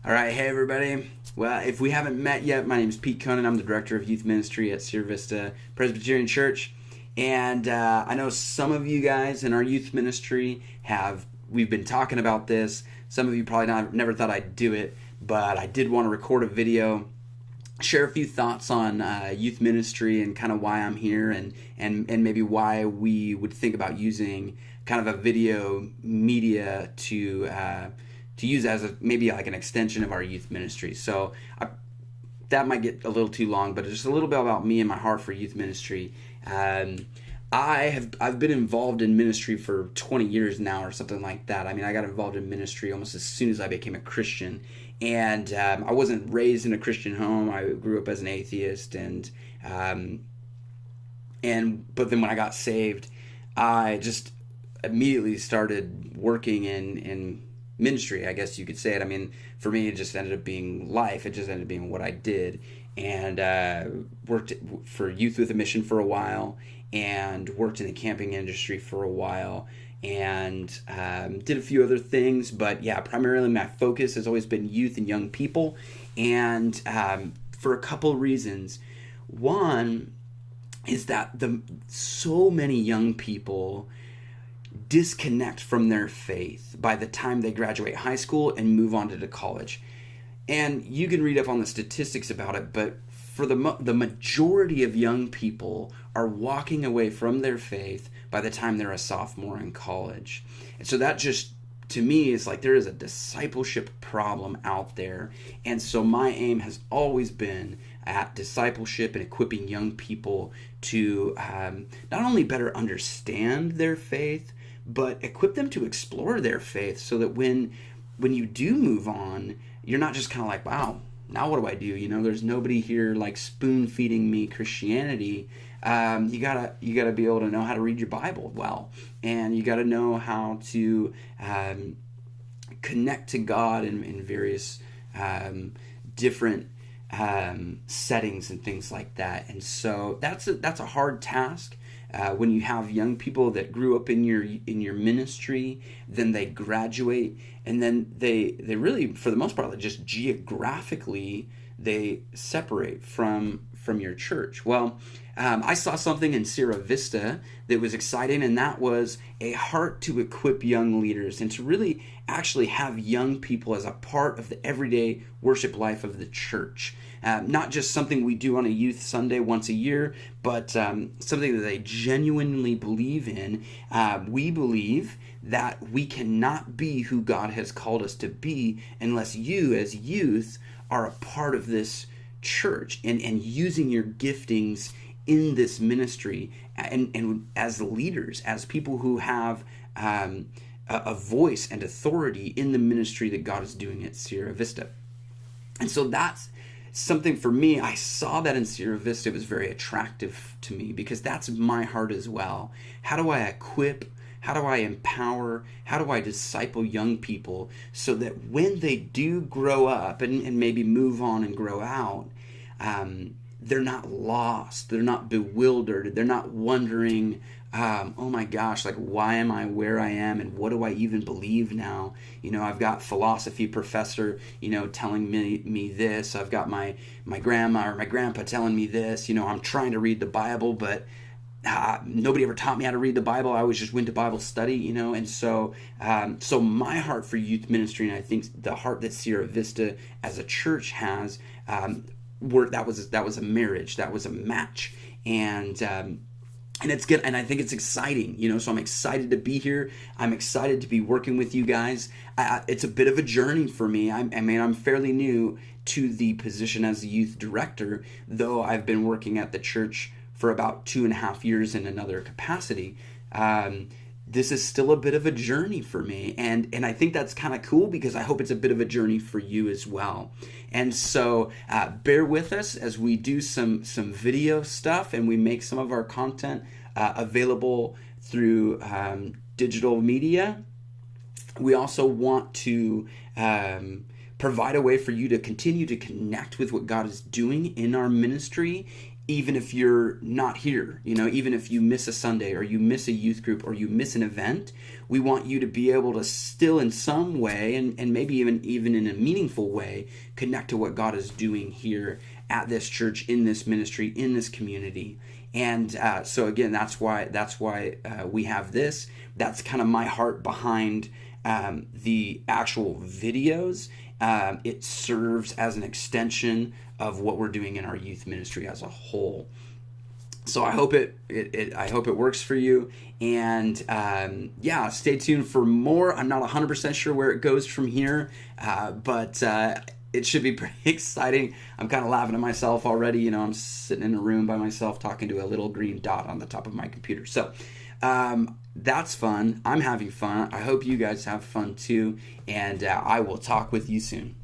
All right, hey everybody. Well, if we haven't met yet, my name is Pete Conan. I'm the director of youth ministry at Sierra Vista Presbyterian Church, and I know some of you guys in our youth ministry we've been talking about this. Some of you probably never thought I'd do it, but I did want to record a video, share a few thoughts on youth ministry and kind of why I'm here, and maybe why we would think about using kind of a video media to use as maybe like an extension of our youth ministry. So that might get a little too long, but just a little bit about me and my heart for youth ministry. I've been involved in ministry for 20 years now or something like that. I mean, I got involved in ministry almost as soon as I became a Christian. And I wasn't raised in a Christian home. I grew up as an atheist, but then when I got saved, I just immediately started working in ministry, I guess you could say it. I mean, for me, it just ended up being life. It just ended up being what I did, and worked for Youth with a Mission for a while, and worked in the camping industry for a while, and did a few other things. But yeah, primarily my focus has always been youth and young people, and for a couple reasons. One is that so many young people disconnect from their faith by the time they graduate high school and move on to college. And you can read up on the statistics about it, but for the majority of young people are walking away from their faith by the time they're a sophomore in college. And so that just, to me, is like there is a discipleship problem out there. And so my aim has always been at discipleship and equipping young people to not only better understand their faith, but equip them to explore their faith, so that when you do move on, you're not just kind of like, wow, now what do I do? You know, there's nobody here like spoon feeding me Christianity. You gotta be able to know how to read your Bible well, and you gotta know how to connect to God in various different settings and things like that. And so that's a hard task. When you have young people that grew up in your ministry, then they graduate, and then they really, for the most part, just geographically they separate from your church. Well, I saw something in Sierra Vista that was exciting, and that was a heart to equip young leaders and to really actually have young people as a part of the everyday worship life of the church. Not just something we do on a youth Sunday once a year, but something that they genuinely believe in. We believe that we cannot be who God has called us to be unless you, as youth, are a part of this church and using your giftings in this ministry, and as leaders, as people who have a voice and authority in the ministry that God is doing at Sierra Vista. And so that's something for me. I saw that in Sierra Vista. It was very attractive to me because that's my heart as well. How do I equip? How do I empower? How do I disciple young people so that when they do grow up and maybe move on and grow out, they're not lost, they're not bewildered, they're not wondering, oh my gosh, like, why am I where I am, and what do I even believe now? You know, I've got philosophy professor, telling me this. I've got my grandma or my grandpa telling me this. I'm trying to read the Bible, but nobody ever taught me how to read the Bible. I always just went to Bible study, and so my heart for youth ministry, and I think the heart that Sierra Vista as a church has, that was a marriage, that was a match, and it's good, and I think it's exciting, so I'm excited to be here. I'm excited to be working with you guys. It's a bit of a journey for me. I mean, I'm fairly new to the position as a youth director, though I've been working at the church for about 2.5 years in another capacity. This is still a bit of a journey for me, and I think that's kind of cool because I hope it's a bit of a journey for you as well. And so bear with us as we do some video stuff, and we make some of our content available through digital media. We also want to provide a way for you to continue to connect with what God is doing in our ministry even if you're not here, even if you miss a Sunday or you miss a youth group or you miss an event, we want you to be able to still in some way, and maybe even in a meaningful way, connect to what God is doing here at this church, in this ministry, in this community. And so again, that's why we have this. That's kind of my heart behind the actual videos. It serves as an extension of what we're doing in our youth ministry as a whole. So I hope it works for you, and stay tuned for more. I'm not 100% sure where it goes from here, but it should be pretty exciting. I'm kind of laughing at myself already. I'm sitting in a room by myself talking to a little green dot on the top of my computer. So that's fun. I'm having fun. I hope you guys have fun too, and I will talk with you soon.